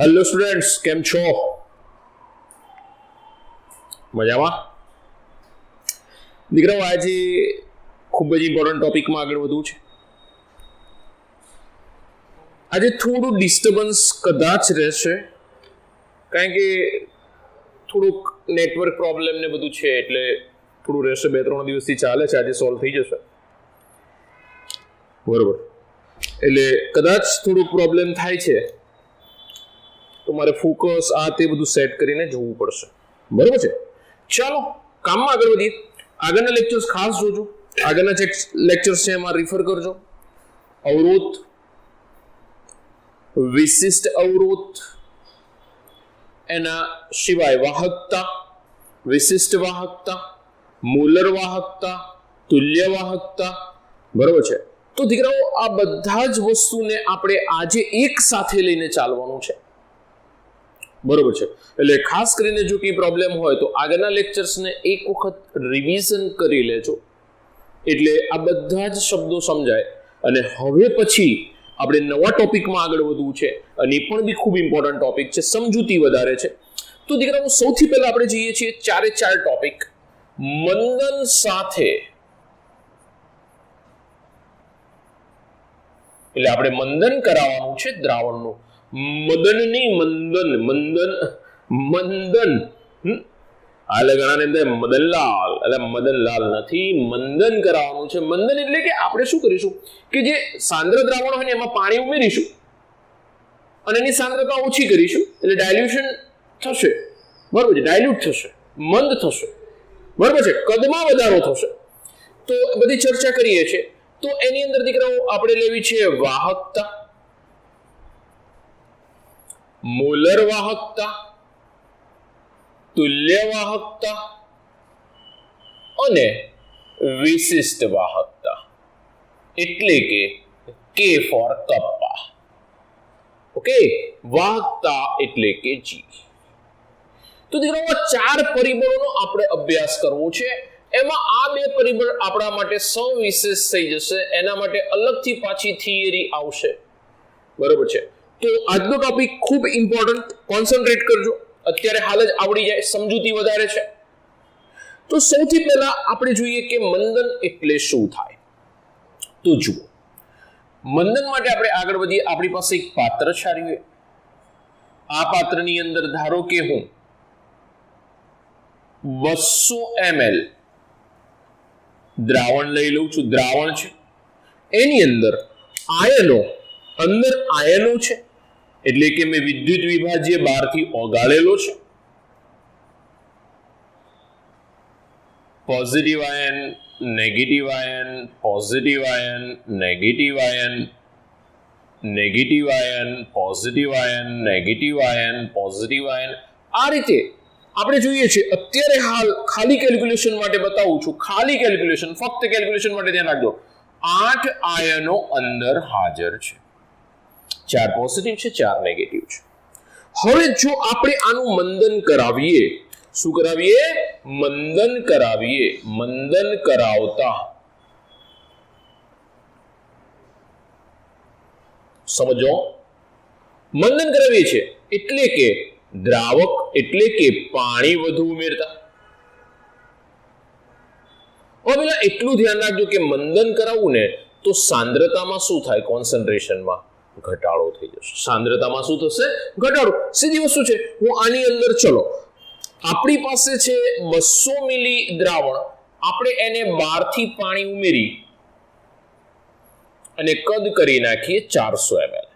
Hello students, કેમ છો? મજામાં? દીકરાઓ, આજે ખૂબ જ ઇમ્પોર્ટન્ટ ટોપિકમાં આગળ વધવું છે. આજે થોડું ડિસ્ટર્બન્સ કદાચ રહેશે, કારણ કે થોડુંક નેટવર્ક પ્રોબ્લેમ ને બધું છે, એટલે થોડું રહેશે. 2-3 દિવસથી ચાલે છે, આજે સોલ્વ થઈ જશે. બરોબર, એટલે કદાચ થોડુંક પ્રોબ્લેમ થાય છે, તો મારે ફોકસ આ તે બધું સેટ કરીને જોવું પડશે. બરોબર છે? ચાલો કામમાં આગળ વધીએ. આગળના લેક્ચર્સ ખાસ જોજો. આગળના જે લેક્ચર્સ છે એમાં રિફર કરજો. અવરોધ, વિશિષ્ટ અવરોધ, એના સિવાય વાહકતા, વિશિષ્ટ વાહકતા, મોલર વાહકતા, તુલ્ય વાહકતા. બરોબર છે? તો દીકરાઓ, આ બધા જ વસ્તુને આપણે આજે એક સાથે લઈને ચાલવાનું છે. બરોબર છે? એટલે ખાસ કરીને જો કંઈ પ્રોબ્લેમ હોય તો આગળના લેક્ચર્સને એક વખત રિવિઝન કરી લેજો, એટલે આ બધા જ શબ્દો સમજાય. અને હવે પછી આપણે નવા ટોપિકમાં આગળ વધવું છે, અને એ પણ બી ખૂબ ઇમ્પોર્ટન્ટ ટોપિક છે, સમજૂતી વધારે છે. તો દીકરાઓ, સૌથી પહેલા આપણે જઈએ છીએ 4 ટોપિક મંદન સાથે. એટલે આપણે મંદન કરાવવાનું છે દ્રાવણનું. મદન નહીં, મંદન. મંદન આ લગાણાને અંદર મદનલાલ, એટલે મદનલાલ નથી, મંદન કરાવવાનું છે. મંદન એટલે કે આપણે શું કરીશું કે જે સાંદ્ર દ્રાવણ હોય ને એમાં પાણી ઉમેરીશું અને એની સાંદ્રતા ઓછી કરીશું, એટલે ડાયલ્યુશન થશે. બરોબર છે? ડાયલ્યુટ થશે, મંદ થશે. બરોબર છે? કદમાં વધારો થશે. તો બધી ચર્ચા કરીએ છીએ. તો એની અંદર દીકરાઓ આપણે લેવી છે વાહકતા, મોલર વાહકતા, તુલ્ય વાહકતા અને વિશિષ્ટ વાહકતા, એટલે કે કે ફોર કપ્પા. ઓકે, વાહકતા એટલે કે જી. તો દીકરાઓ, 4 પરિબળોનો આપણે અભ્યાસ કરવો છે. એમાં આ 2 પરિબળ આપણા માટે સવિશેષ થઈ જશે, એના માટે અલગથી પાછી થિયરી આવશે. બરોબર છે? તો આજનો ટોપિક ખૂબ ઇમ્પોર્ટન્ટ, કોન્સન્ટ્રેટ કરજો. અત્યારે હાલ જ આવડી જાય, સમજૂતી વધારે છે. તો સૌથી પહેલા આપણે જોઈએ કે મંદન એટલે શું થાય. તો જુઓ, મંદન માટે આપણે આગળ વધીએ. આપણી પાસે એક પાત્ર છે. આ પાત્રની અંદર ધારો કે હું 200 ml દ્રાવણ લઈ લઉં છું. દ્રાવણ છે, એની અંદર આયનો છે, એટલે કે મેં વિદ્યુત વિભાજ્ય બહારથી ઓગાળેલો છે. Positive ion, negative ion, positive ion, negative ion, negative ion, positive ion, negative ion, positive ion. આ રીતે આપણે જોઈએ છીએ. અત્યારે હાલ ખાલી કેલ્ક્યુલેશન માટે બતાવું છું. ખાલી કેલ્ક્યુલેશન, ફક્ત કેલ્ક્યુલેશન માટે ધ્યાન રાખજો. 8 આયનો અંદર હાજર છે. 4 પોઝિટિવ છે, 4 નેગેટિવ છે. હવે જો આપણે આનું મંદન કરાવીએ, શું કરાવીએ? મંદન કરાવીએ. મંદન કરાવતા સમજો, મંદન કરાવીએ છીએ એટલે કે દ્રાવક એટલે કે પાણી વધુ ઉમેરતા. હવે પેલા એટલું ધ્યાન રાખજો કે મંદન કરાવવું ને તો સાંદ્રતામાં શું થાય? કોન્સન્ટ્રેશનમાં ઘટાડો થઈ જશે. સાંદ્રતામાં શું થશે? ઘટાડો. સીધી વસ્તુ છે. હું આની અંદર, ચલો, આપણી પાસે છે 200 મિલી દ્રાવણ, આપણે એને 12 થી પાણી ઉમેરી અને કદ કરી નાખીએ 400 ml.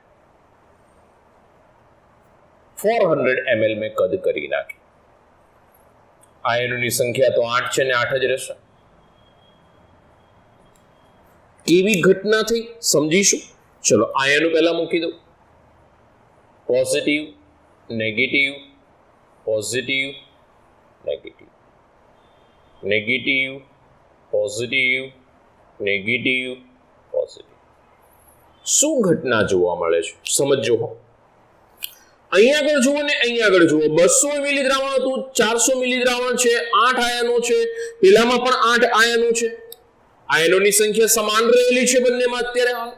400 ml મેં કદ કરી નાખી. આયનોની સંખ્યા તો 8 છે ને 8 જ રહેશે. કેવી ઘટના થઈ સમજીશું. ચલો, આયનો પહેલા મૂકી દઉં. Positive, negative, positive, negative, negative, positive, negative, positive. શું ઘટના જોવા મળે છે સમજો. અહીંયા આગળ જુઓ ને અહીંયા આગળ જુઓ. 200 મિલી દ્રાવણ હતું, 400 મિલી દ્રાવણ છે, 8 આયનો છે. પેલામાં પણ 8 આયનો છે. આયનોની સંખ્યા સમાન રહેલી છે બંનેમાં અત્યારે હાલ.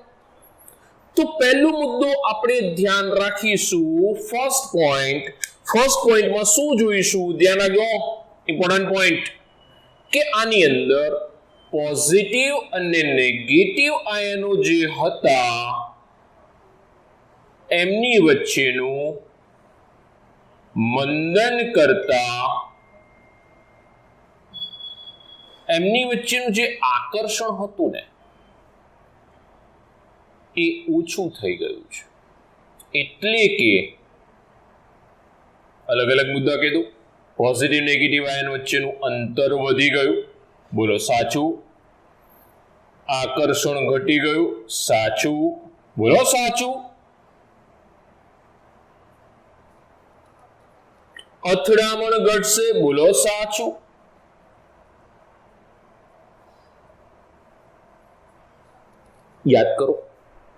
तो पहलो मुद्दो આપણે ધ્યાન રાખીશું ફર્સ્ટ પોઈન્ટમાં શું જોઈશું ધ્યાન રાખજો ઇમ્પોર્ટન્ટ પોઈન્ટ કે આની અંદર પોઝિટિવ અને નેગેટિવ આયનો જે હતા એમની વચ્ચેનું મંદન કરતા એમની વચ્ચેનું જે આકર્ષણ હતું ને એ ઓછું થઈ ગયું છે એટલે કે અલગ અલગ મુદ્દા કીધું પોઝિટિવ નેગેટિવ આયન વચ્ચેનું અંતર વધી ગયું બોલો સાચું આકર્ષણ ઘટી ગયું સાચું બોલો સાચું અથડામણ ઘટશે બોલો સાચું યાદ કરો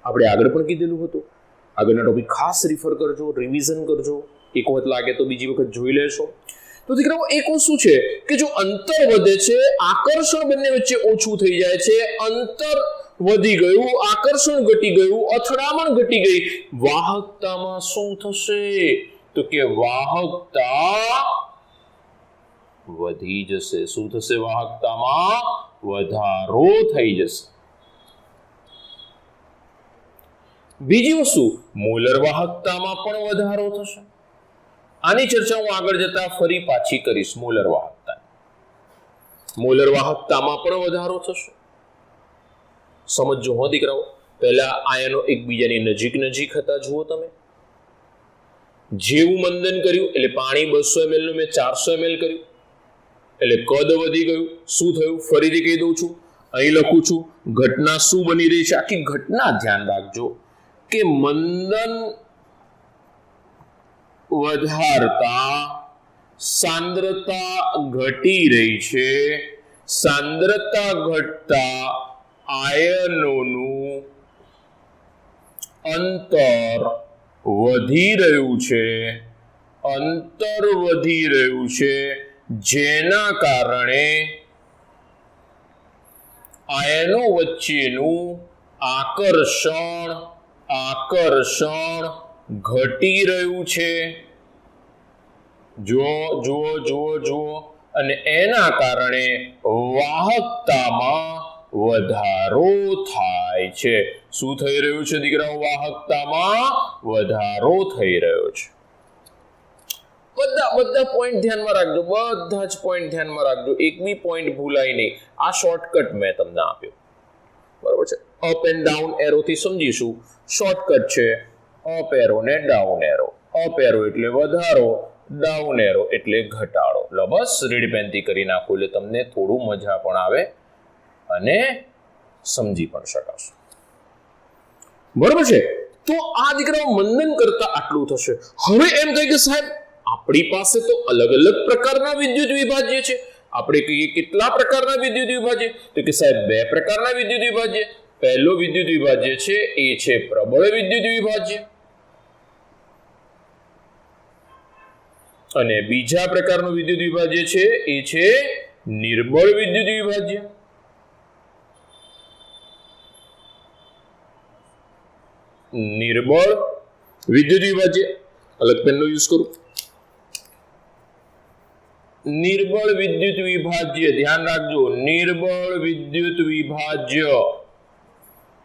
આપણે આગળ પણ કીધેલું હતું આગળના ટોપિક ખાસ રિફર કરજો રિવિઝન કરજો એક વખત લાગે તો બીજી વખત જોઈ લેશો તો દીકરાઓ એક વસ્તુ છે કે જો અંતર વધે છે આકર્ષણ બંને વચ્ચે ઓછું થઈ જાય છે અંતર વધી ગયું આકર્ષણ ઘટી ગયું અથડામણ ઘટી ગઈ વાહકતામાં શું થશે તો કે વાહકતા વધી જશે શું થશે વાહકતામાં વધારો થઈ જશે બીજી વસ્તુ મોલર વાહકતામાં પણ વધારો થશે આની ચર્ચા હું આગળ જતા ફરી પાછી કરીશ મોલર વાહકતામાં પણ વધારો થશે સમજો હો દીકરાઓ પહેલા આયનો એકબીજાની નજીક હતા જુઓ તમે જેવું મંદન કર્યું એટલે પાણી 200 ml નું મેં 400 ml કર્યું એટલે કદ વધી ગયું શું થયું ફરીથી કહી દઉં છું અહીં લખું છું ઘટના શું બની રહી છે આખી ઘટના ધ્યાન રાખજો કે મંદન વધારતા સાંદ્રતા ઘટી રહી છે સાંદ્રતા ઘટતા આયનોનું અંતર વધી રહ્યું છે જેના કારણે આયનો વચ્ચેનું આકર્ષણ ઘટી રહ્યું છે જો અને એના કારણે વાહકતામાં વધારો થાય છે શું થઈ રહ્યું છે દીકરાઓ વાહકતામાં વધારો થઈ રહ્યો છે બધા પોઈન્ટ ધ્યાનમાં રાખજો બધા જ પોઈન્ટ ધ્યાનમાં રાખજો એક બી પોઈન્ટ ભૂલાય નહીં આ શોર્ટકટ મેં તમને આપ્યો બરોબર છે અપ એન્ડ ડાઉન એરો થી સમજીશું શોર્ટકટ છે અપ એરો ને ડાઉન એરો અપ એરો એટલે વધારો ડાઉન એરો એટલે ઘટાડો લો બસ રીડ પેનથી કરી નાખો એટલે તમને થોડું મજા પણ આવે અને સમજી પણ શકાશે બરોબર છે તો આ દીકરાઓ મંદન કરતા આટલું થશે હવે એમ થાય કે સાહેબ આપણી પાસે તો અલગ અલગ પ્રકારના વિદ્યુત વિભાજ્ય છે આપણે કહીએ કેટલા પ્રકારના વિદ્યુત વિભાજ્ય તો કે સાહેબ બે પ્રકારના વિદ્યુત વિભાજ્ય પહેલો વિદ્યુત વિભાજ્ય છે એ છે પ્રબળ વિદ્યુત વિભાજ્ય અને બીજા પ્રકારનું વિદ્યુત વિભાજ્ય છે એ છે નિર્બળ વિદ્યુત વિભાજ્ય નિર્બળ વિદ્યુત વિભાજ્ય અલગ પેનનો યુઝ કરું નિર્બળ વિદ્યુત વિભાજ્ય ધ્યાન રાખજો નિર્બળ વિદ્યુત વિભાજ્ય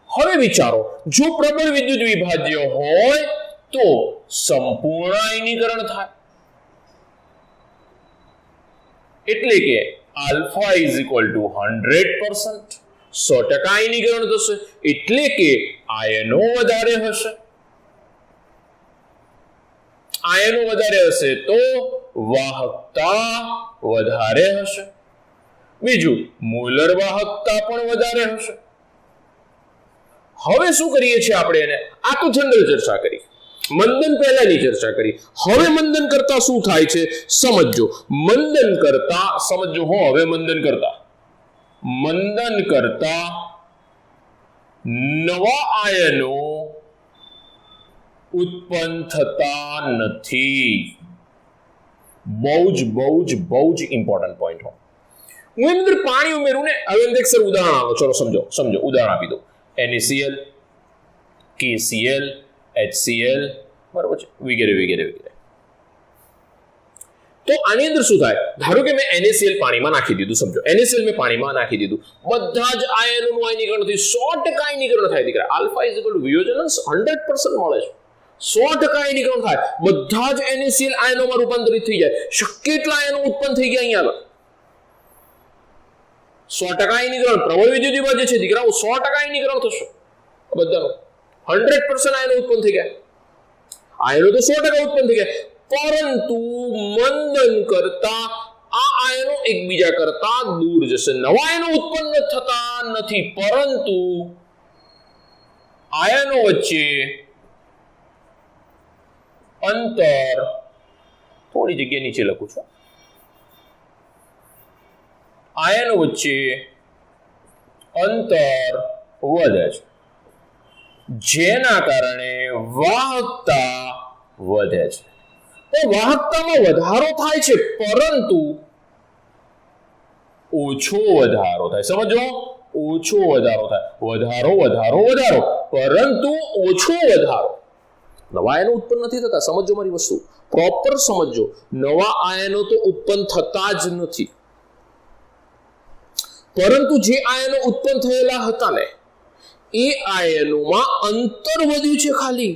હવે વિચારો જો પ્રબળ વિદ્યુત વિભાજ્ય હોય તો સંપૂર્ણ આયનીકરણ થાય એટલે કે આલ્ફા ઇઝ ઇક્વલ ટુ 100% 100% આયનીકરણ થશે એટલે કે આયનો વધારે હશે તો વાહકતા વધારે હશે બીજું મોલર વાહકતા પણ વધારે હશે હવે શું કરીએ છીએ આપણે એને આ તો જનરલ ચર્ચા કરી મંદન પહેલાની ચર્ચા કરી હવે મંદન કરતા શું થાય છે સમજો હવે મંદન કરતા નવા આયનો ઉત્પન્ન થતા નથી બહુ જ ઇમ્પોર્ટન્ટ પોઈન્ટ હું એની અંદર પાણી ઉમેરું ને હવે એક સર ઉદાહરણ આપો ચલો સમજો ઉદાહરણ આપી દો NaCl KCl, HCl, બરાબર છે, વગેરે વગેરે વગેરે. તો આની અંદર શું થાય, ધારો કે મેં NaCl પાણીમાં નાખી દીધું, સમજો NaCl મેં પાણીમાં નાખી દીધું, બધા જ આયનોનું આયનીકરણ થયું, 100% આયનીકરણ થાય દીકરા. આલ્ફા ઇઝ ઇક્વલ ટુ વિયોજનસ 100% મળે છે, 100% આયનીકરણ થાય, બધા જ NaCl આયનોમાં રૂપાંતરિત થઈ જાય. શક્ય એટલા આયનો ઉત્પન્ન થઈ ગયા અહીંયા આગળ. 100% આયનીકરણ, પ્રબળ વિદ્યુત વિભાજ્ય છે દીકરાઓ, 100% આયનીકરણ થશે બધાનું, 100% આયનો ઉત્પન્ન થઈ ગયા. આયનો તો 100% ઉત્પન્ન થઈ ગયા, પરંતુ મંદન કરતા આ આયનો એકબીજા કરતા દૂર જશે. નવા આયનો ઉત્પન્ન થતા નથી, પરંતુ આયનો વચ્ચે અંતર, થોડી જગ્યા નીચે લખું છું, આયનો વચ્ચે અંતર વધે છે, જેના કારણે વાહકતા વધે છે. તો વાહકતામાં વધારો થાય છે, પરંતુ ઓછો વધારો થાય. સમજો, ઓછો વધારો થાય, વધારો વધારો વધારો, પરંતુ ઓછો વધારો. નવા આયનો ઉત્પન્ન નથી થતા. સમજો મારી વસ્તુ, પ્રોપર સમજો, નવા આયનો તો ઉત્પન્ન થતા જ નથી, પરંતુ જે આયનો ઉત્પન્ન થયેલા હતા ને, એ આયનોમાં અંતર વધ્યું છે ખાલી.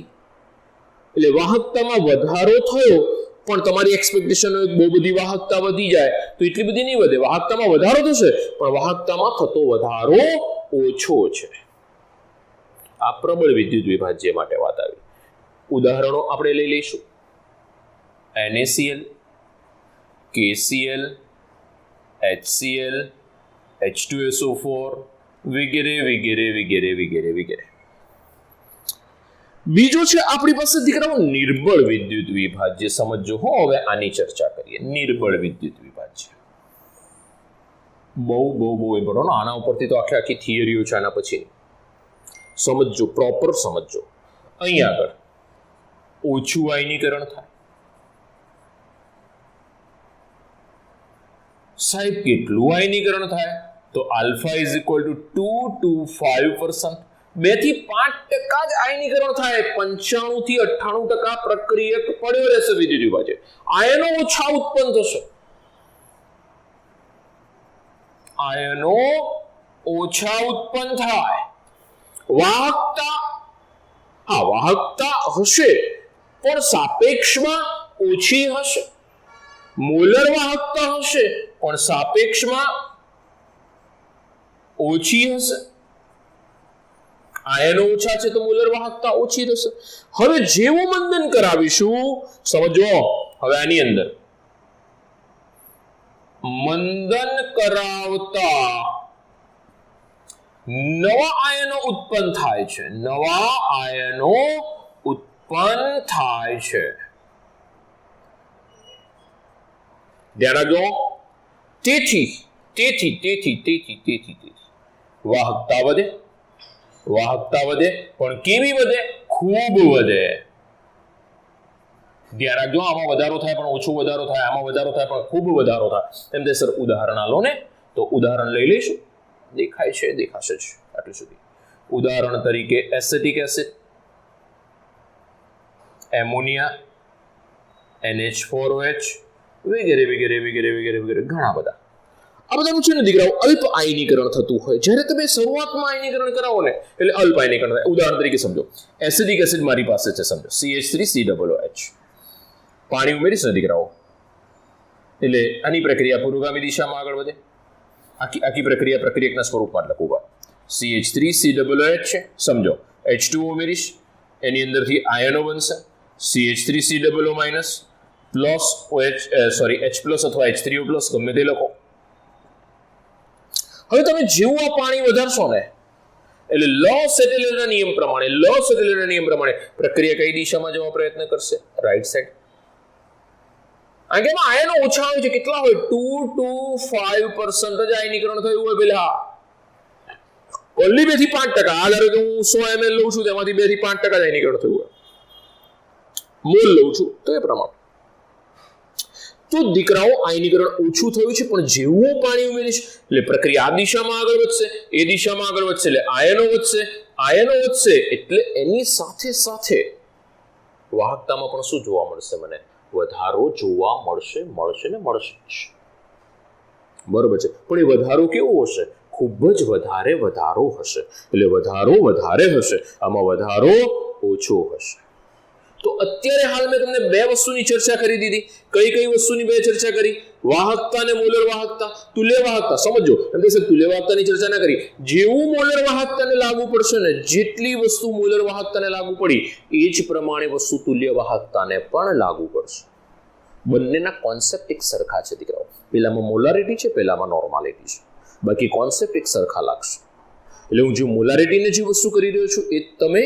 એટલે વાહકતામાં વધારો થયો, પણ તમારી એક્સપેક્ટેશન બહુ બધી વાહકતા વધી જાય તો એટલી બધી નહીં વધે. વાહકતામાં વધારો થશે, પણ વાહકતામાં થતો વધારો ઓછો છે. આ પ્રબળ વિદ્યુત વિભાજ્ય માટે વાત આવી. ઉદાહરણો આપણે લઈ લઈશું. NaCl, KCl, HCl, H2SO4 વગેરે વગેરે વગેરે વગેરે વગેરે. બીજો છે આપણી પાસે દીકરાઓ નિર્બળ વિદ્યુત વિભાજ્ય. સમજો હો, હવે આની ચર્ચા કરીએ. નિર્બળ વિદ્યુત વિભાજ્ય બહુ બહુ બહુ ઇમ્પોર્ટન્ટ. આના ઉપરથી તો આખી થિયરીઓ છે. આના પછી સમજો, પ્રોપર સમજો. અહીંયા આગળ ઓછું આયનીકરણ થાય. સાહેબ કેટલું આયનીકરણ થાય? તો alpha is equal to 2 to 5%. 2 થી 5% જ આયનીકરણ થાય. 95 થી 98% પ્રક્રિયક પડ્યો રહેશે વિદ્યુત વિભાજ્ય. આયનો ઓછા ઉત્પન્ન થશે. આયનો ઓછા ઉત્પન્ન થાય. વાહકતા હશે, પણ સાપેક્ષમાં ઓછી હશે. મોલર વાહકતા હશે, પણ સાપેક્ષમાં ઓછી હશે. આયનો ઓછા છે તો મોલર વાહકતા ઓછી રહેશે. હવે જેવું મંદન કરાવીશું, સમજો હવે આની અંદર મંદન કરાવતા નવા આયનો ઉત્પન્ન થાય છે. નવા આયનો ઉત્પન્ન થાય છે. ધ્યાન રાખજો. તેથી વાહકતા વધે. વાહકતા વધે, પણ કેવી વધે? ખૂબ વધે. ધ્યાન રાખજો. આમાં વધારો થાય પણ ઓછો વધારો થાય, આમાં વધારો થાય પણ ખૂબ વધારો થાય. તેમ તે સર ઉદાહરણ આલો ને, તો ઉદાહરણ લઈ લઈશું. દેખાય છે, દેખાશે જ આટલું સુધી. ઉદાહરણ તરીકે એસિટિક એસિડ, એમોનિયા, NH4OH વગેરે વગેરે વગેરે વગેરે વગેરે ઘણા બધા. આ બધાનું છે ને દીકરાઓ અલ્પ આયનીકરણ થતું હોય. જ્યારે તમે શરૂઆતમાં આયનીકરણ કરાવો ને, એટલે અલ્પ આયનીકરણ થાય. ઉદાહરણ તરીકે સમજો, એસિડિક એસિડ મારી પાસે છે, સમજો CH3COOH. પાણી ઉમેરીશ ને દીકરાઓ, એટલે આની પ્રક્રિયા પુરોગામી દિશામાં આગળ વધે. આખી પ્રક્રિયા પ્રક્રિયકના સ્વરૂપમાં લખું. CH3COOH છે, સમજો H2O ઉમેરીશ, એની અંદરથી આયનો બનશે CH3COO- પ્લસ H પ્લસ અથવા H3O પ્લસ, ગમે તે લખો. હવે તમે જેવું આ પાણી વધારશો ને, એટલે લો સેટેલરના નિયમ પ્રમાણે પ્રક્રિયા કઈ દિશામાં જવા પ્રયત્ન કરશે? Right side. કારણ કે એમાં આયનો ઓછા હોય છે. કેટલા હોય? 2 to 5% જ આયનીકરણ થયું હોય પેલા. ઓનલી 2 થી 5%. આ ધારો કે હું 100 ml લઉં છું, તેમાંથી 2 થી 5% જ આયનીકરણ થયું હોય. મોલ લઉં છું તો એ પ્રમાણે. તો દીકરાઓ આયનીકરણ ઓછું થયું છે, પણ જેવું પાણી ઉમેરીશ એટલે પ્રક્રિયા આ દિશામાં આગળ વધશે, એ દિશામાં આગળ વધશે, એટલે આયનો વધશે. આયનો વધશે એટલે એની સાથે સાથે વાહકતામાં પણ શું જોવા મળશે? મને વધારો જોવા મળશે ને મળશે જ. બરોબર છે, પણ એ વધારો કેવો હશે? ખૂબ જ વધારે વધારો હશે. એટલે વધારો વધારે હશે, આમાં વધારો ઓછો હશે. તો અત્યારે હાલ મેં તમને બે વસ્તુની ચર્ચા કરી દીધી. કઈ કઈ વસ્તુની બે ચર્ચા કરી? વાહકતા અને મોલર વાહકતા. તુલ્ય વાહકતા સમજો, એમ કે તુલ્ય વાહકતાની ચર્ચા ના કરી. જેવું મોલર વાહકતાને લાગુ પડશે ને, જેટલી વસ્તુ મોલર વાહકતાને લાગુ પડી એ જ પ્રમાણે વસ્તુ તુલ્ય વાહકતાને પણ લાગુ પડશે. બંનેના કોન્સેપ્ટ એક સરખા છે દીકરાઓ. પેલામાં મોલારિટી છે, પેલામાં નોર્માલિટી છે, બાકી કોન્સેપ્ટ એક સરખા લાગશે. એટલે હું જે મોલારિટીને જે વસ્તુ કરી રહ્યો છું એ તમે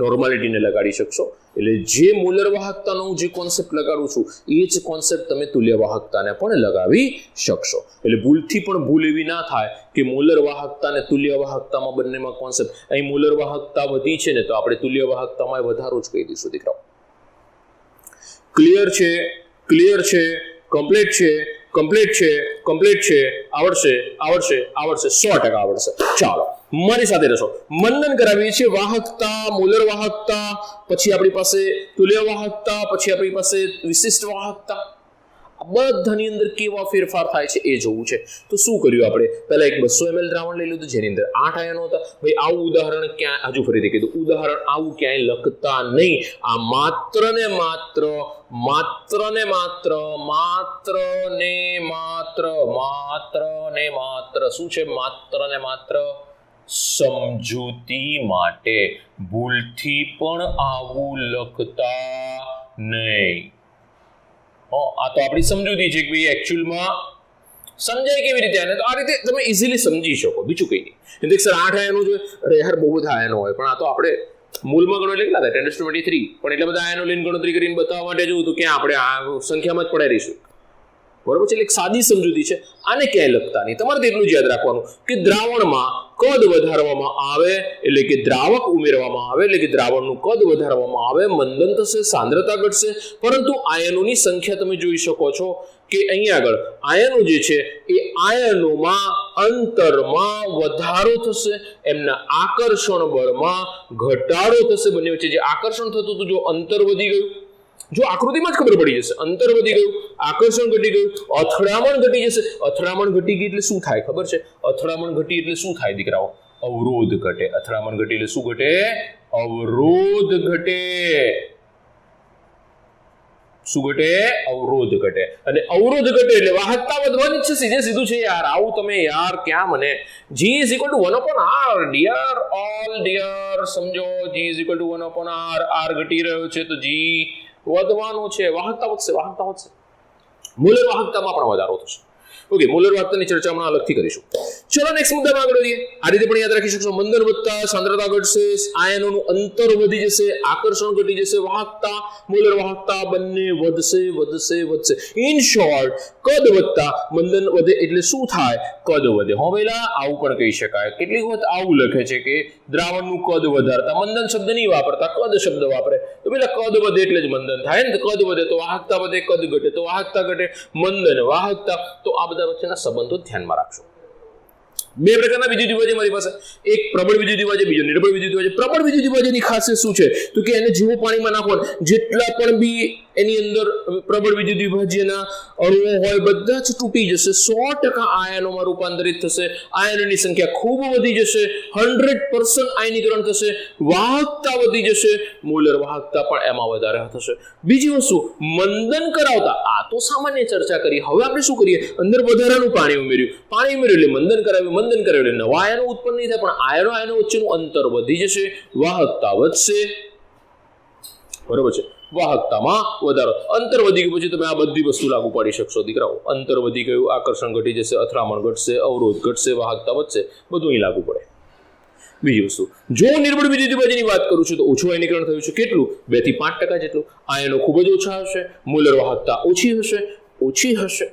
નોર્માલિટીને લગાડી શકશો. એટલે જે મોલર વાહકતાનો હું જે કોન્સેપ્ટ લગાડું છું એ જ કોન્સેપ્ટ તમે તુલ્ય વાહકતાને પણ લગાવી શકશો. એટલે ભૂલથી પણ ભૂલ એવી ના થાય કે મોલર વાહકતા અને તુલ્ય વાહકતામાં બંનેમાં કોન્સેપ્ટ, અહીં મોલર વાહકતા વધી છે ને તો આપણે તુલ્ય વાહકતામાં વધારો જ કહી દઈશું દીકરાઓ. ક્લિયર છે? ક્લિયર છે? કમ્પ્લીટ છે? કમ્પ્લીટ છે? કમ્પ્લીટ છે? આવડશે? આવડશે? આવડશે? 100% આવડશે. ચાલો મારી સાથે રહેશો. મંદન કરાવીએ છીએ વાહકતા, મોલર વાહકતા, પછી આપણી પાસે તુલ્ય વાહકતા, પછી આપણી પાસે વિશિષ્ટ વાહકતા. બધાની અંદર કેવા ફેરફાર થાય છે એ જોવું છે. તો શું કર્યું આપણે? પહેલા એક 200 ml દ્રાવણ લઈ લીધું જેની અંદર 8 આયનો હતા. ભાઈ આવું ઉદાહરણ ક્યાં, હજુ ફરીથી કીધું, ઉદાહરણ આવું ક્યાંય લખતા નહીં. આ માત્ર ને માત્ર શું છે? માત્ર ને માત્ર સમજૂતી માટે. ભૂલથી પણ આવું લખતા નહીં. આ તો આપણી સમજૂતી છે કે ભાઈ એકચ્યુઅલમાં સમજાય કેવી રીતે આને, તો આ રીતે તમે ઇઝીલી સમજી શકો, બીજું કંઈ નહીં. સર 8 આયનો જોઈએ, અરે યાર બહુ બધા આયનો હોય, પણ આ તો આપણે મૂળમાં ગણો એટલે કેટલા થાય? 10⁻³ પણ એટલા બધા આયનો લઈને ગણતરી કરીને બતાવવા માટે જોવું તો ક્યાં આપણે આ સંખ્યામાં જ પડાઈ રહીશું. બરોબર છે? એટલે એક સાદી સમજૂતી છે, આને ક્યાંય લખતા નહીં. તમારે તો એટલું જ યાદ રાખવાનું કે દ્રાવણમાં કદ વધારવામાં આવે એટલે કે દ્રાવક ઉમેરવામાં આવે એટલે કે દ્રાવણનું કદ વધારવામાં આવે, મંદન થશે, સાંદ્રતા ઘટશે, પરંતુ આયનોની સંખ્યા તમે જોઈ શકો છો કે અહીંયા આગળ આયનો જે છે એ આયનોમાં અંતરમાં વધારો થશે, એમના આકર્ષણ બળમાં ઘટાડો થશે. બંને વચ્ચે જે આકર્ષણ થતું હતું, જો અંતર વધી ગયું, જો આકૃતિમાં જ ખબર પડી જશે, અંતર વધી ગયું, આકર્ષણ ઘટી ગયું, અથડામણ ઘટી જશે. અથડામણ ઘટી ગઈ એટલે શું થાય ખબર છે? અથડામણ ઘટી એટલે શું થાય દીકરાઓ? અવરોધ ઘટે. અથડામણ ઘટી એટલે શું ઘટે? અવરોધ ઘટે. શું ઘટે? અવરોધ ઘટે. અને અવરોધ ઘટે એટલે વાહકતા વધવાની જ છે. સીધું છે યાર. આવું તમે યાર ક્યાં મને G = 1/r dear all dear સમજો. G = 1/r. r ઘટી રહ્યો છે તો G વધવાનું છે. વાહકતા વધશે, વાહકતા વધશે. મોલર વાહકતામાં પણ વધારો થશે. ઓકે, મોલર વાહકતાની ચર્ચા હમણાં અલગથી કરીશું. ચલો નેક્સ્ટ મુદ્દામાં આગળ વધીએ. આ રીતે પણ યાદ રાખી શકશો. મંદન વધતા સાંદ્રતા ઘટશે, આયનોનું અંતર વધી જશે, આકર્ષણ ઘટી જશે, વાહકતા, મોલર વાહકતા બંને વધશે. ઇન શોર્ટ, કદ વધતા મંદન વધે એટલે શું થાય? કદ વધે. હો પેલા આવું પણ કહી શકાય. કેટલીક વખત આવું લખે છે કે દ્રાવણનું કદ વધારતા, મંદન શબ્દ નહીં વાપરતા, કદ શબ્દ વાપરે. તો પેલા કદ વધે એટલે જ મંદન થાય ને. કદ વધે તો વાહકતા વધે, કદ ઘટે તો વાહકતા ઘટે. મંદન, વાહકતા, તો આ બધા વચ્ચેના સંબંધો ધ્યાનમાં રાખશો. બે પ્રકારના વિદ્યુત વિભાજ્ય મારી પાસે, એક પ્રબળ વિદ્યુત વિભાજ્ય, બીજો નિર્બળ વિદ્યુત વિભાજ્ય. પ્રબળ વિદ્યુત વિભાજ્યની ખાસિયત શું છે? તો કે એને જેવું પાણીમાં નાખો, જેટલા પણ બી એની અંદર પ્રબળ વિદ્યુત વિભાજ્યના અણુઓ હોય બધા જ તૂટી જશે. 100% આયનોમાં રૂપાંતરિત થશે. આયનોની સંખ્યા ખૂબ વધી જશે. 100% આયનીકરણ થશે. વાહકતા વધી જશે. મોલર વાહકતા પણ એમાં વધારે થશે. બીજી વસ્તુ, મંદન કરાવતા, આ તો સામાન્ય ચર્ચા કરી. હવે આપણે શું કરીએ? અંદર વધારાનું પાણી ઉમેર્યું એટલે મંદન કરાવ્યું. મંદન કરાવ્યું એટલે નવા આયનો ઉત્પન્ન નહીં થાય, પણ આયનો વચ્ચેનું અંતર વધી જશે, વાહકતા વધશે. બરોબર છે? વાહકતામાં વધારો. અંતર વધી ગયું પછી તમે આ બધી વસ્તુ લાગુ પાડી શકશો દીકરાઓ. અંતર વધી ગયું, આકર્ષણ ઘટી જશે, અથડામણ ઘટશે, અવરોધ ઘટશે, વાહકતા વધશે, બધું અહીં લાગુ પડે. બીજી વસ્તુ, જો નિર્બળ વિદ્યુત વિભાજ્યની વાત કરું છું તો ઓછું આયનીકરણ થયું છે. કેટલું? 2 થી 5% જેટલું. આયનો ખૂબ જ ઓછા હશે, મોલર વાહકતા ઓછી હશે.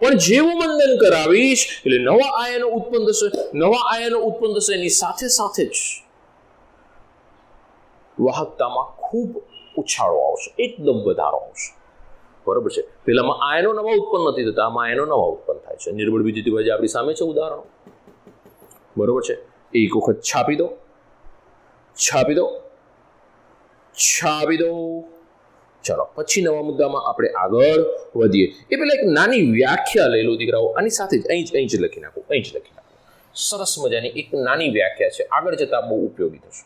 પણ જેવું મંદન કરાવીશ એટલે નવા આયનો ઉત્પન્ન થશે. એની સાથે સાથે જ વાહકતામાં ખૂબ ઉછાળો આવશે, એકદમ વધારો આવશે. બરોબર છે? પેલામાં આયનો નવા ઉત્પન્ન નથી થતા, આમાં આયનો નવા ઉત્પન્ન થાય છે. નિર્બળ વિદ્યુત વિભાજ્ય આપણી સામે છે ઉદાહરણ. બરોબર છે? એક વખત છાપી દો. છાપી દો, છાપી દો। ચલો પછી નવા મુદ્દામાં આપણે આગળ વધીએ એ પહેલા એક નાની વ્યાખ્યા લઈ લો દીકરાઓ, આની સાથે જ અહીં જ લખી નાખો, અહીં જ લખી નાખો। સરસ મજાની એક નાની વ્યાખ્યા છે, આગળ જતા બહુ ઉપયોગી થશે।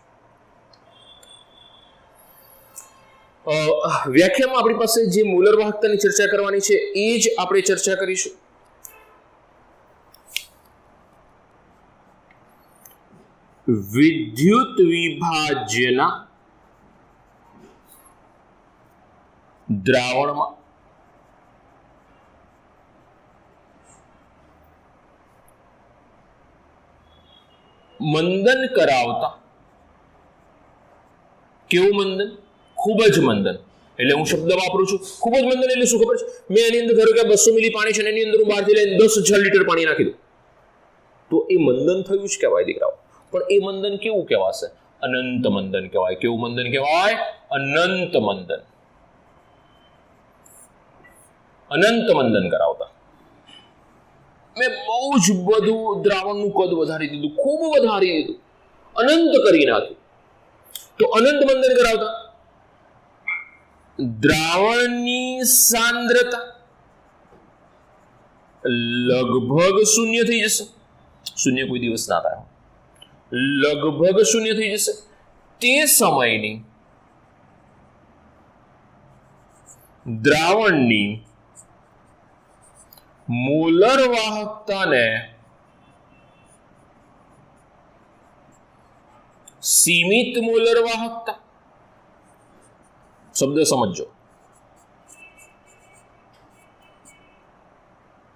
વ્યાખ્યામાં આપણી પાસે જે મોલર વાહકતાની ચર્ચા કરવાની છે એ જ આપણે ચર્ચા કરીશું। વિદ્યુત વિભાજ્યના દ્રાવણમાં મંદન કરાવતા, કેવું મંદન? ખૂબ જ મંદન। એટલે હું શબ્દ વાપરું છું ખૂબ જ મંદન એટલે શું ખબર છે? મેં એની અંદર ધારો કે 200 મિલી પાણી છે ને એની અંદર હું બહારથી લઈને 10,000 લીટર પાણી નાખી દઉં તો એ મંદન થયું જ કહેવાય દીકરાઓ। પણ એ મંદન કેવું કહેવાશે? અનંત મંદન કહેવાય। કેવું મંદન કહેવાય? અનંત મંદન। અનંત મંદન કરાવતા। મેં બહુ જ બધું દ્રાવણનું કદ વધારી દીધું, ખૂબ વધારી દીધું, અનંત કરી નાખ્યું તો અનંત મંદન કરાવતા। દ્રાવણની સાંદ્રતા લગભગ શૂન્ય થઈ જશે। શૂન્ય કોઈ દિવસ ના થાય, લગભગ શૂન્ય થઈ જશે। તે સમયની દ્રાવણની મોલર વાહકતાને સીમિત મોલર વાહકતા, શબ્દ સમજો,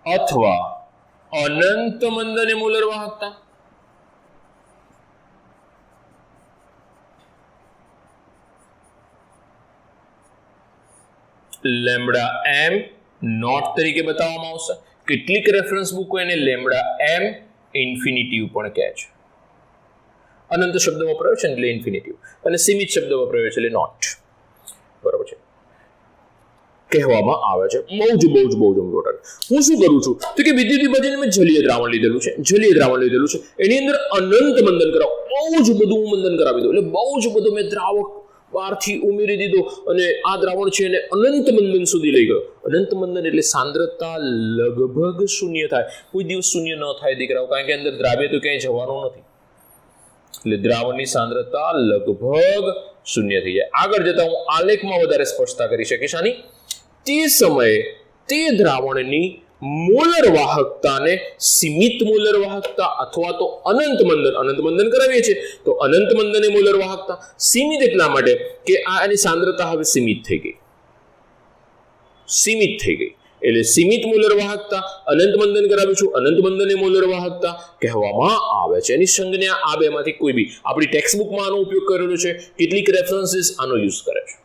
અથવા અનંત મંદને મોલર વાહકતા, લેમ્બડા એમ નોટ તરીકે બતાવવામાં આવશે। કેટલીક રેફરન્સ બુકો એને લેમ્બડા એમ ઇન્ફિનિટિવ પણ કહે છે। અનંત શબ્દ વપરાયો છે એટલે ઇન્ફિનિટિવ, અને સીમિત શબ્દ વપરાયો છે એટલે નોટ, બરાબર છે, કહેવામાં આવે છે। બહુ જ ઇમ્પોર્ટન્ટ। હું શું કરું છું તો કે વિદ્યુત વિભાજન મેં જલીય દ્રાવણ લીધેલું છે, એની અંદર અનંત મંદન કરાવો, બહુ જ બધું હું મંદન કરાવી દઉં, એટલે બહુ જ બધું મેં દ્રાવક બહારથી ઉમેરી દીધો અને આ દ્રાવણ છે એને અનંત મંદન સુધી લઈ ગયો। અનંત મંદન એટલે સાંદ્રતા લગભગ શૂન્ય થાય। કોઈ દિવસ શૂન્ય ન થાય દીકરાઓ, કારણ કે અંદર દ્રાવ્ય તો ક્યાંય જવાનું નથી, એટલે દ્રાવણની સાંદ્રતા લગભગ શૂન્ય થઈ જાય। આગળ જતા હું આલેખમાં વધારે સ્પષ્ટતા કરી શકીશ આની। તે સમયે તે દ્રાવણની મોલર વાહકતાને સીમિત મોલર વાહકતા અથવા તો અનંત મંદન કરાવીએ છીએ તો અનંત મંદને મોલર વાહકતા। સીમિત એટલા માટે કે આ એની સાંદ્રતા હવે સીમિત થઈ ગઈ, એટલે સીમિત મોલર વાહકતા, અનંત મંદન કરાવીશું, અનંત મંદને મોલર વાહકતા કહેવામાં આવે છે। એની સંજ્ઞા આ બેમાંથી કોઈ બી, આપણી ટેક્સ્ટબુકમાં આનો ઉપયોગ કરેલો છે, કેટલીક રેફરન્સીસ આનો યુઝ કરે છે,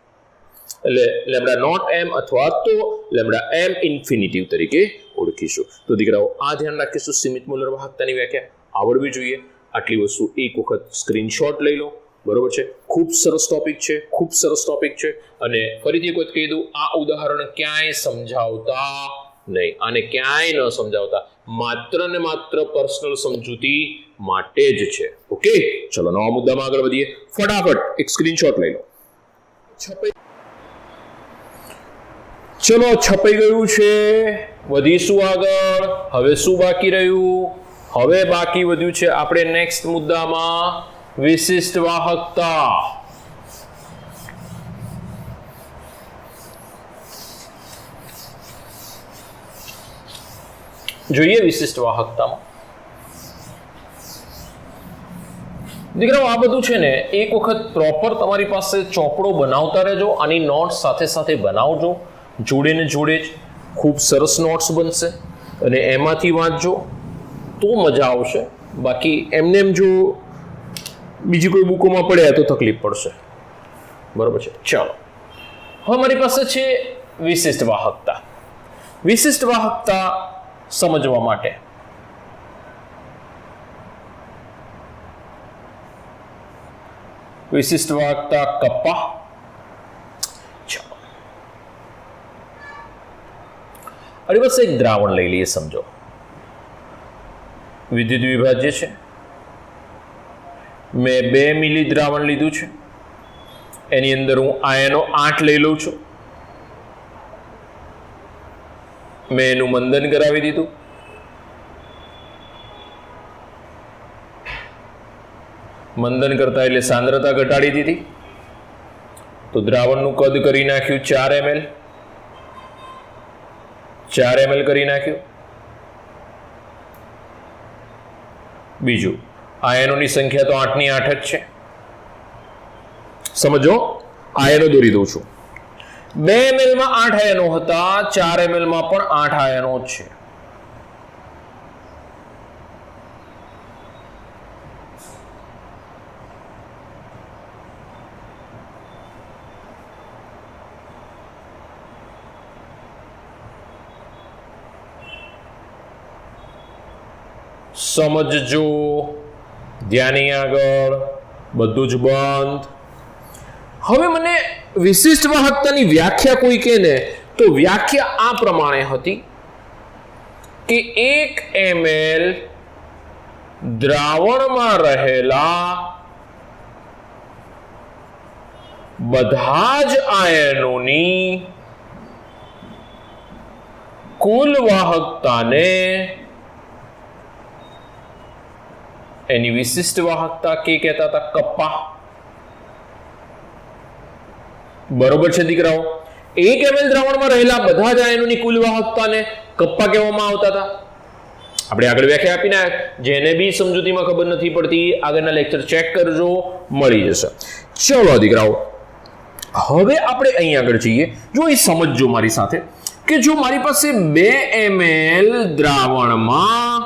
એટલે લેમ્બડા નોટ એમ અથવા તો લેમ્બડા એમ ઇન્ફિનિટિવ તરીકે ઓળખીશું। તો દીકરાઓ આ ધ્યાન રાખીશું, સીમિત મોલર વાહકતાની વ્યાખ્યા આવડવી જોઈએ। આટલી વસ્તુ એક વખત સ્ક્રીનશોટ લઈ લો, બરોબર છે। ખૂબ સરસ ટોપિક છે અને ફરીથી એક વખત કહી દઉં, આ ઉદાહરણ ક્યાંય સમજાવતા નહીં, આને ક્યાંય ન સમજાવતા, માત્ર ને માત્ર પર્સનલ સમજૂતી માટે જ છે। ઓકે, ચલો નવા મુદ્દામાં આગળ વધીએ। ફટાફટ એક સ્ક્રીનશોટ લઈ લો। ચલો છપાઈ ગયું છે, વધીશું આગળ। હવે શું બાકી રહ્યું? હવે બાકી વધ્યું છે આપણે નેક્સ્ટ મુદ્દામાં વિશિષ્ટ વાહકતા। જોઈએ વિશિષ્ટ વાહકતામાં દીકરાઓ આ બધું છે ને એક વખત પ્રોપર તમારી પાસે ચોપડો બનાવતા રહેજો, આની નોટ્સ સાથે સાથે બનાવજો, જોડે ને જોડે જ ખૂબ સરસ નોટ્સ બનશે અને એમાંથી વાંચજો તો મજા આવશે। બાકી એમને એમ જો બીજી કોઈ બુકોમાં પડ્યા તો તકલીફ પડશે, બરોબર છે। ચાલો હવે મારી પાસે છે વિશિષ્ટ વાહકતા। વિશિષ્ટ વાહકતા સમજવા માટે વિશિષ્ટ વાહકતા કપ્પા। ચાલો અરે બસ એક દ્રાવણ લઈ લઈએ, સમજો વિદ્યુત વિભાજ્ય છે, મેં 2 મિલી દ્રાવણ લીધું છે, એની અંદર હું આયનો 8 લઈ લઉં છું, મેં એનું મંદન કરાવી દીધું, મંદન કરતા એટલે સાંદ્રતા ઘટાડી દીધી, તો દ્રાવણનું કદ કરી નાખ્યું 4 ml, 4 ml કરી નાખ્યું. બીજું, આયનોની સંખ્યા તો 8 ની 8 જ છે. સમજો, આયનો દોરી દઉં છું. 2 ml માં 8 આયનો હતા, 4 ml માં પણ 8 આયનો જ છે. સમજજો, ધ્યાની આગળ, બધું જ બંધ. હવે મને વિશિષ્ટ વાહકતાની વ્યાખ્યા કોઈ કહે ને તો વ્યાખ્યા આ પ્રમાણે હતી કે 1 ml દ્રાવણમાં રહેલા બધા જ આયનોની કુલ વાહકતાને એની વિશિષ્ટ વાહકતા કે કહેતા હતા કપ્પા. બરોબર છે દીકરાઓ? 1 ml દ્રાવણમાં રહેલા બધા જ આયનોની કુલ વાહકતાને કપ્પા કહેવામાં આવતા હતા. આપણે આગળ વ્યાખ્યા આપીને, જેને બી સમજૂતીમાં ખબર નથી પડતી આગળના લેક્ચર ચેક કરજો, મળી જશે. ચલો દીકરાઓ, હવે આપણે અહીં આગળ જઈએ. જો એ સમજજો મારી સાથે કે જો મારી પાસે 2 ml દ્રાવણમાં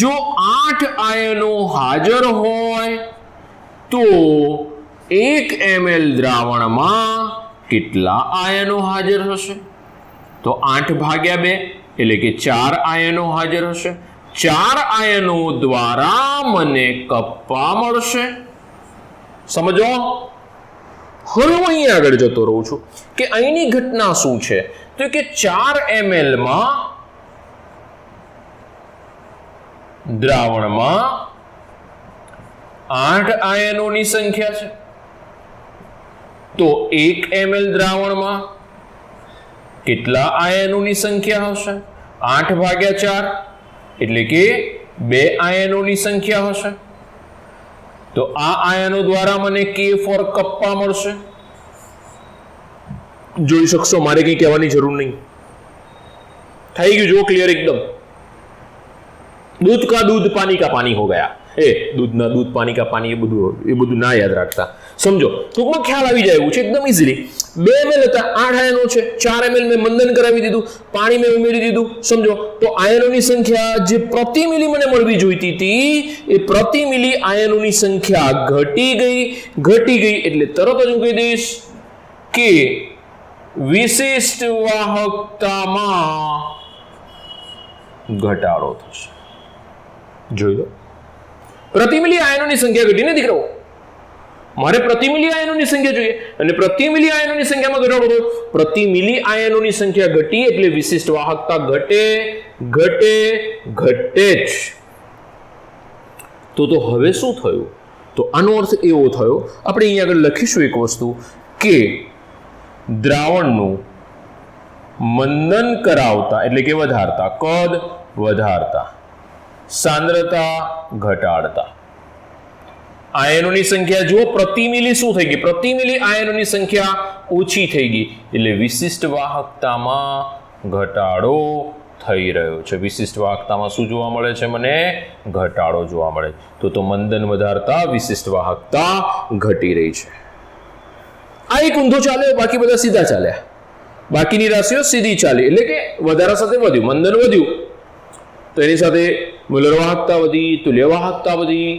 જો 8 આયનો હાજર હોય તો 1 ml દ્રાવણમાં કેટલા આયનો હાજર હશે? તો 8 ભાગ્યા 2 એટલે કે 4 આયનો હાજર હશે. 4 આયનો દ્વારા મને કપ્પા મળશે. સમજો. હવે હું અહીં આગળ જતો રહું છું કે અહીંની ઘટના શું છે, તો કે 4 ml માં દ્રાવણમાં 8 આયનોની સંખ્યા છે, તો 1 ml દ્રાવણમાં કેટલા આયનોની સંખ્યા હશે? 8 ભાગ્યા 4 એટલે કે 2 આયનોની સંખ્યા હશે. તો આ આયનો દ્વારા મને K4 કપ્પા મળશે. જોઈ શકશો, મારે કંઈ કહેવાની જરૂર નહીં. થઈ ગયું? જો ક્લિયર एकदम. दूध का दूध पानी का पानी हो गया. दूध ना दूध पानी का पानी, ये બધું ના યાદ રાખતા. સમજો, ટૂંકમાં ખ્યાલ આવી જાય એવું છે એકદમ ઇઝીલી. 2 ml હતા, 8 આયનો છે, 4 ml મેં મંદન કરાવી દીધું, પાણી મેં ઉમેરી દીધું. સમજો, તો આયનોની સંખ્યા જે પ્રતિ મિલી મને મળવી જોઈતી હતી એ પ્રતિ મિલી આયનોની સંખ્યા ઘટી ગઈ. એટલે તરત જ હું કહી દઈશ કે વિશિષ્ટ વાહકતામાં ઘટાડો થશે. જોઈ લો, પ્રતિ મિલી આયનોની સંખ્યા ઘટીને દીકરાઓ, મારે પ્રતિ મિલી આયનોની સંખ્યા જોઈએ અને પ્રતિ મિલી આયનોની સંખ્યામાં ઘટાડો થયો. પ્રતિ મિલી આયનોની સંખ્યા ઘટી એટલે વિશિષ્ટ વાહકતા ઘટે જ. તો હવે શું થયું? તો આનો અર્થ એવો થયો, આપણે અહીં આગળ લખીશું એક વસ્તુ કે દ્રાવણનું મંદન કરાવતા એટલે કે વધારતા, કદ વધારતા, સાંદ્રતા ઘટાડતા, આયનોની સંખ્યા જુઓ પ્રતિ મિલી શું થઈ ગઈ? પ્રતિ મિલી આયનોની સંખ્યા ઓછી થઈ ગઈ એટલે વિશિષ્ટ વાહકતામાં ઘટાડો થઈ રહ્યો છે. વિશિષ્ટ વાહકતામાં શું જોવા મળે છે? મને ઘટાડો જોવા મળે. તો મંદન વધારતા વિશિષ્ટ વાહકતા ઘટી રહી છે. આ એક ઊંધો ચાલ્યો, બાકી બધા સીધા ચાલ્યા. બાકીની રાશિઓ સીધી ચાલી એટલે કે વધારા સાથે વધ્યું, મંદન વધ્યું તો એની સાથે મુલર વાહકતા વધી, તુલ્ય વાહકતા વધી,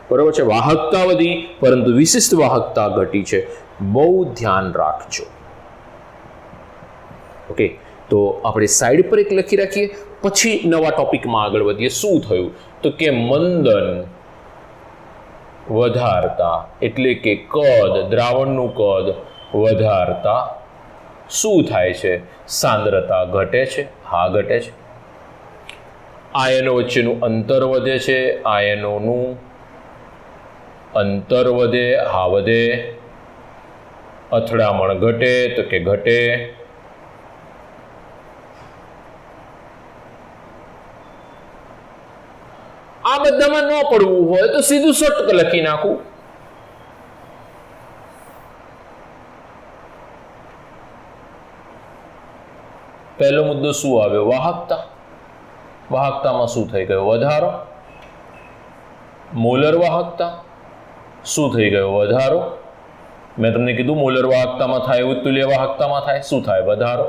બરાબર છે, વાહકતા વધી, પરંતુ વિશિષ્ટ વાહકતા ઘટી છે. બહુ ધ્યાન રાખજો. ઓકે, તો આપણે સાઈડ પર એક લખી રાખીએ, પછી નવા ટોપિકમાં આગળ વધીએ. શું થયું? તો કે મંદન વધારતા એટલે કે કદ, દ્રાવણનું કદ વધારતા શું થાય છે? સાંદ્રતા ઘટે છે. હા, ઘટે છે. આયનો વચ્ચેનું અંતર વધે છે, આયનોનું અંતર વધે, હા વધે. અથડામણ ઘટે, તો કે ઘટે. આ બધામાં ન પડવું હોય તો સીધું શોર્ટ લખી નાખું. પહેલો મુદ્દો શું આવ્યો? વાહકતા. વાહકતામાં શું થઈ ગયો? વધારો. મોલર વાહકતા શું થઈ ગયો? વધારો. મેં તમને કીધું મોલર વાહકતામાં થાય એવું તુલ્ય વાહકતામાં થાય. શું થાય? વધારો.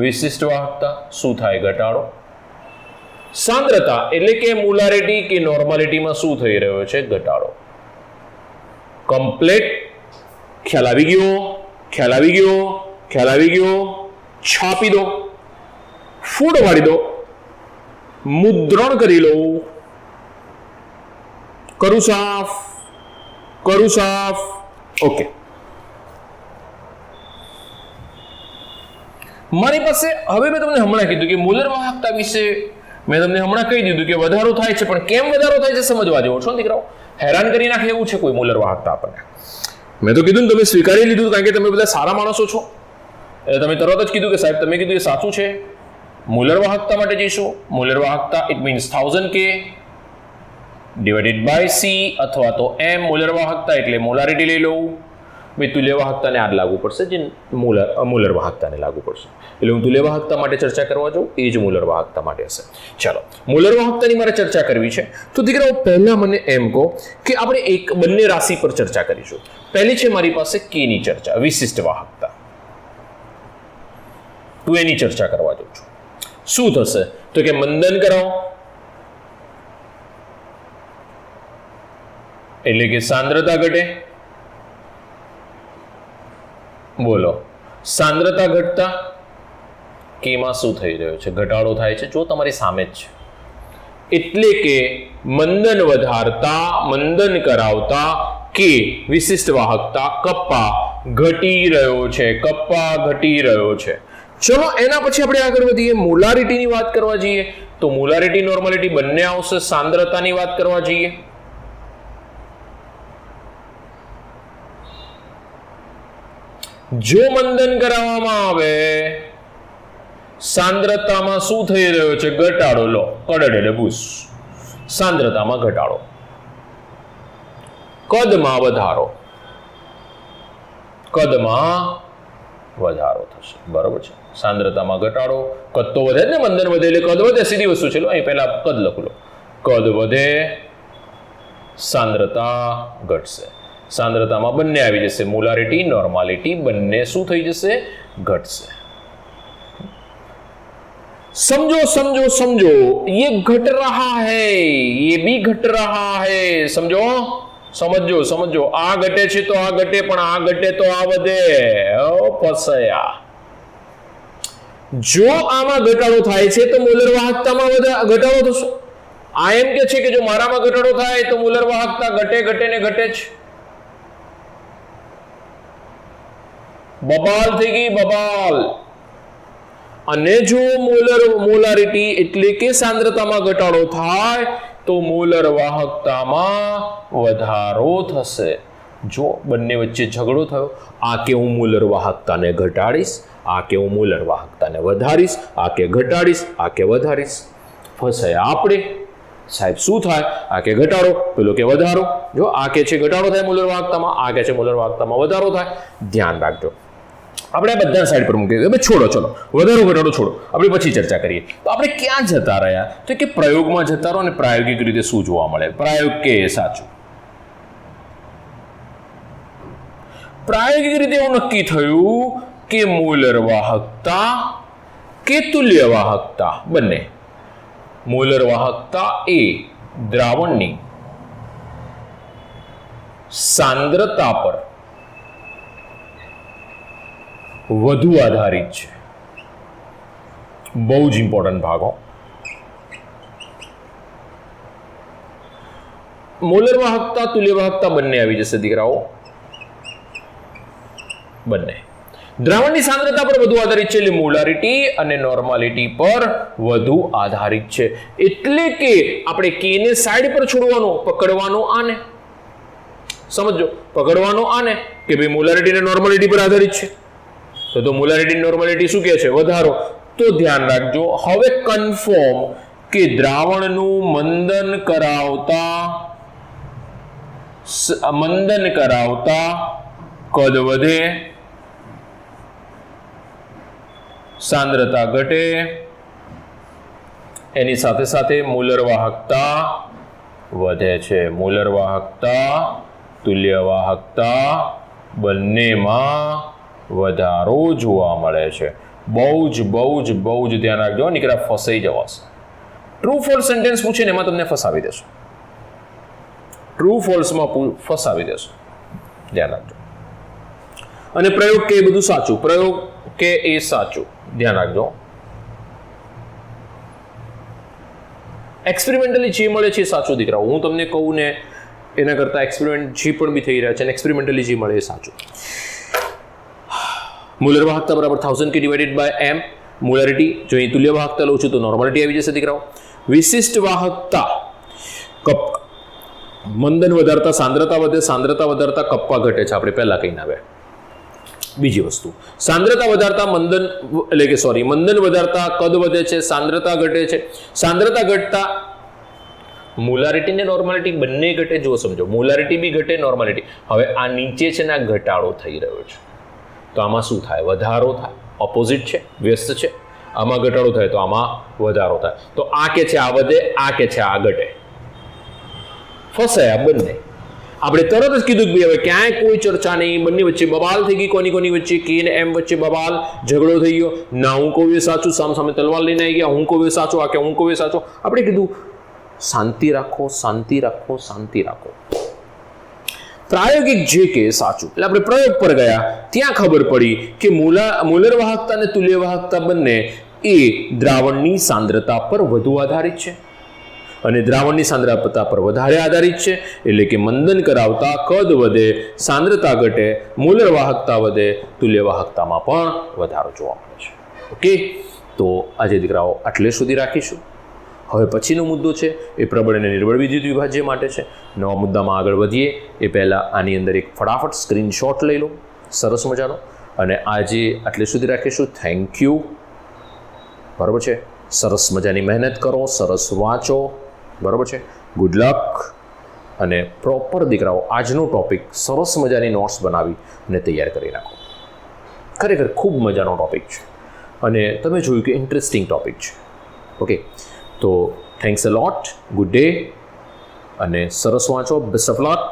વિશિષ્ટ વાહકતા શું થાય? ઘટાડો. સાંદ્રતા એટલે કે મોલારિટી કે નોર્માલિટીમાં શું થઈ રહ્યો છે? ઘટાડો. કમ્પ્લેટ. ખ્યાલ આવી ગયો? ખ્યાલ આવી ગયો? ખ્યાલ આવી ગયો? છાપી દો, ફૂડ વાળી દો, મુદ્રણ કરી લો. કરું સાફ, કરું સાફ. ઓકે, મારી પાસે હવે મેં તમને હમણાં કીધું કે મોલર વાહકતા વિશે મેં તમને હમણાં કહી દીધું કે વધારો થાય છે, પણ કેમ વધારો થાય છે સમજવા જેવો છો દીકરાઓ. હેરાન કરી નાખે એવું છે કોઈ મોલર વાહકતા આપણને? મેં તો કીધું તમે સ્વીકારી લીધું કારણ કે તમે બધા સારા માણસો છો. તમે તરત જ કીધું કે સાહેબ તમે કીધું એ સાચું છે. મોલર વાહકતા માટે જઈશું. મોલર વાહકતા it means 1000 K divided by C અથવા તો એમ. મોલર વાહકતા એટલે મોલારિટી લઈ લઉં. ભાઈ તુલ્ય વાહકતાને આ લાગુ પડશે જે મોલર વાહકતાને લાગુ પડશે. એટલે હું તુલ્ય વાહકતા માટે ચર્ચા કરવા જાઉં એ જ મોલર વાહકતા માટે હશે. ચાલો, મોલર વાહકતાની મારે ચર્ચા કરવી છે તો દીકરાઓ પહેલા મને એમ કહો કે આપણે બંને રાશિ પર ચર્ચા કરીશું. પહેલી છે મારી પાસે કે ની ચર્ચા, વિશિષ્ટ વાહકતા. તું એની ચર્ચા કરવા જાઉં છું. શું થશે તો કે મંદન કરાવો એટલે કે સાંદ્રતા ઘટે. બોલો, સાંદ્રતા ઘટતા કેમાં શું થઈ રહ્યો છે? ઘટાડો થાય છે. જો તમારી સામે જ છે. એટલે કે મંદન વધારતા, મંદન કરાવતા કે વિશિષ્ટ વાહકતા કપ્પા ઘટી રહ્યો છે. કપ્પા ઘટી રહ્યો છે. ચલો એના પછી આપણે આગળ વધીએ. મોલારિટીની વાત કરવા જઈએ તો મોલારિટી નોર્માલિટી બંને આવશે. સાંદ્રતાની વાત કરવા જઈએ જો મંદન કરાવવામાં આવે સાંદ્રતામાં શું થઈ રહ્યો છે? ઘટાડો. લો, કડડ એટલે ભૂસ. સાંદ્રતામાં ઘટાડો. કદમાં વધારો. કદમાં વધારો થશે. બરોબર છે. સાંદ્રતામાં ઘટાડો, કદ તો વધે ને, મંદન વધે એટલે કદ વધે. સીધી વસ્તુ છે. લો અહીં પહેલા કદ લખું લો. કદ વધે, સાંદ્રતા ઘટશે. સાંદ્રતામાં બંને આવી જશે. મોલારિટી નોર્માલિટી બંને શું થઈ જશે? ઘટશે. समझो समझो समझो, ये घट रहा है, ये भी घट रहा है. समझो समझो समझो. आ घटे છે તો આ ઘટે, પણ આ ઘટે તો આ વધે. ફસાયા. જો આમાં ઘટાડો થાય છે તો મોલર વાહકતામાં ઘટાડો થશે. આ એમ કે છે કે જો મારામાં ઘટાડો થાય તો મોલર વાહકતા ઘટે ઘટે ને ઘટે જ. બબાલ થઈ ગઈ, બબાલ. અને જો મોલારિટી એટલે કે સાંદ્રતામાં ઘટાડો થાય તો મોલર વાહકતામાં વધારો થશે. જો બંને વચ્ચે ઝઘડો થયો, આ કે હું મોલર વાહકતાને ઘટાડીશ, આ કે હું મોલર વાહકતાને વધારીશ, આ કે ઘટાડીશ, આ કે વધારીશ. ફસાયા આપણે. સાહેબ શું થાય? આ કે ઘટાડો, પેલો કે વધારો. જો આ કે છે ઘટાડો થાય મોલર વાહકતામાં, આ કે છે મોલર વાહકતામાં વધારો થાય. ધ્યાન રાખજો. આપણે આ બધા સાઈડ પર મૂકી દઈએ. છોડો, ચલો વધારો ઘટાડો છોડો, આપણે પછી ચર્ચા કરીએ. તો આપણે ક્યાં જતા રહ્યા? તો કે પ્રયોગમાં જતા રહો અને પ્રાયોગિક રીતે શું જોવા મળે. પ્રાયોગ કે સાચું. પ્રાયોગિક રીતે એવું નક્કી થયું કે મોલર વાહકતા કે તુલ્ય વાહકતા બંને. મોલર વાહકતા એ દ્રાવણની સાંદ્રતા પર વધુ આધારિત છે. બહુ જ ઇમ્પોર્ટન્ટ ભાગો. મોલર વાહકતા તુલ્ય વાહકતા બંને આવી જશે દીકરાઓ. બંને દ્રાવણની સાંદ્રતા પર વધુ આધારિત છે. એટલે મોલારિટી અને નોર્માલિટી પર વધુ આધારિત છે. એટલે કે આપણે કે ને સાઈડ પર છોડવાનું, પકડવાનું આને. સમજો પકડવાનો આને કે ભાઈ મોલારિટી અને નોર્માલિટી પર આધારિત છે, તો મોલારિટી નોર્માલિટી શું કહે છે? વધારો. તો ધ્યાન રાખજો, હવે કન્ફર્મ કે દ્રાવણનું મંદન કરાવતા કદ વધે, સાંદ્રતા ઘટે, એની સાથે સાથે મોલર વાહકતા વધે છે. મોલર વાહકતા, તુલ્ય વાહકતા બંનેમાં વધારો જોવા મળે છે. બહુ જ ધ્યાન રાખજો, નીકળ્યા ફસાઈ જવાશે. ટ્રુ ફોલ્સ સેન્ટેન્સ પૂછે ને એમાં તમને ફસાવી દેશો, ટ્રુ ફોલ્સમાં ફસાવી દેશો, ધ્યાન રાખજો. અને પ્રયોગ કે એ બધું સાચું, પ્રયોગ કે એ સાચું, ધ્યાન રાખજો. એક્સપેરિમેન્ટલી જે મળે છે એ સાચું દીકરાઓ. હું તમને કહું ને એના કરતાં એક્સપેરિમેન્ટ જે પણ બી થઈ રહ્યા છે અને એક્સપેરિમેન્ટલી જે મળે એ સાચું. મોલર વાહકતા બરાબર 1000 કે ડિવાઇડેડ બાય m મોલારિટી. જો અહીં તુલ્ય વાહકતા લઉં છું તો નોર્માલિટી આવી જશે દીકરાઓ. વિશિષ્ટ વાહકતા મંદન વધારતા સાંદ્રતા વધે, સાંદ્રતા વધારતા કપ્પા ઘટે છે, આપણે પહેલા કહીને આવે. બીજી વસ્તુ, સાંદ્રતા વધારતા મંદન વધારતા કદ વધે છે, સાંદ્રતા ઘટે છે. સાંદ્રતા ઘટતા મોલારિટી ને નોર્માલિટી બંને ઘટે. જો સમજો, મોલારિટી બી ઘટે, નોર્માલિટી. હવે આ નીચે છે ને ઘટાડો થઈ રહ્યો છે, તો આમાં શું થાય? વધારો થાય. ઓપોઝિટ છે, વ્યસ્ત છે. આમાં ઘટાડો થાય તો આમાં વધારો થાય. તો આ કે છે આ વધે, આ કે છે આ ઘટે, ફસાયા બંને. આપણે તરત જ કીધું કે હવે ક્યાંય કોઈ ચર્ચા નહીં, બંને વચ્ચે બબાલ થઈ ગઈ. કોની વચ્ચે? કે ને એમ વચ્ચે બબાલ, ઝઘડો થઈ ગયો. ના હું કહું એ સાચું, સામે તલવાર લઈને આવી ગયા. હું કહું એ સાચું, આ કે હું કહું એ સાચું. આપણે કીધું શાંતિ રાખો, શાંતિ રાખો, શાંતિ રાખો. પ્રાયોગિક જે કે સાચું, એટલે આપણે પ્રયોગ પર ગયા, ત્યાં ખબર પડી કે મોલર વાહકતા અને તુલ્ય વાહકતા બંને એ દ્રાવણની સાંદ્રતા પર વધુ આધારિત છે અને દ્રાવણની સાંદ્રતા પર વધારે આધારિત છે. એટલે કે મંદન કરાવતા કદ વધે, સાંદ્રતા ઘટે, મોલર વાહકતા વધે, તુલ્ય વાહકતામાં પણ વધારો જોવા મળે છે. ઓકે, તો આજે દીકરાઓ આટલે સુધી રાખીશું. હવે પછીનો મુદ્દો છે એ પ્રબળ અને નિર્બળ વિદ્યુત વિભાજ્ય માટે છે. નવા મુદ્દામાં આગળ વધીએ એ પહેલાં આની અંદર એક ફટાફટ સ્ક્રીનશોટ લઈ લો સરસ મજાનો. અને આજે આટલે સુધી રાખીશું. Thank you. બરાબર છે, સરસ મજાની મહેનત કરો, સરસ વાંચો. બરાબર છે, ગુડ લક. અને પ્રોપર દીકરાઓ આજનો ટોપિક સરસ મજાની નોટ્સ બનાવી અને તૈયાર કરી નાખો. ખરેખર ખૂબ મજાનો ટોપિક છે અને તમે જોયું કે ઇન્ટરેસ્ટિંગ ટોપિક છે. ઓકે, તો થેન્ક્સ અ લોટ, ગુડ ડે અને સરસ વાંચો. Best of luck.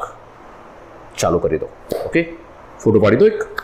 ચાલુ કરી દો. ઓકે, ફોટો પાડી દો એક.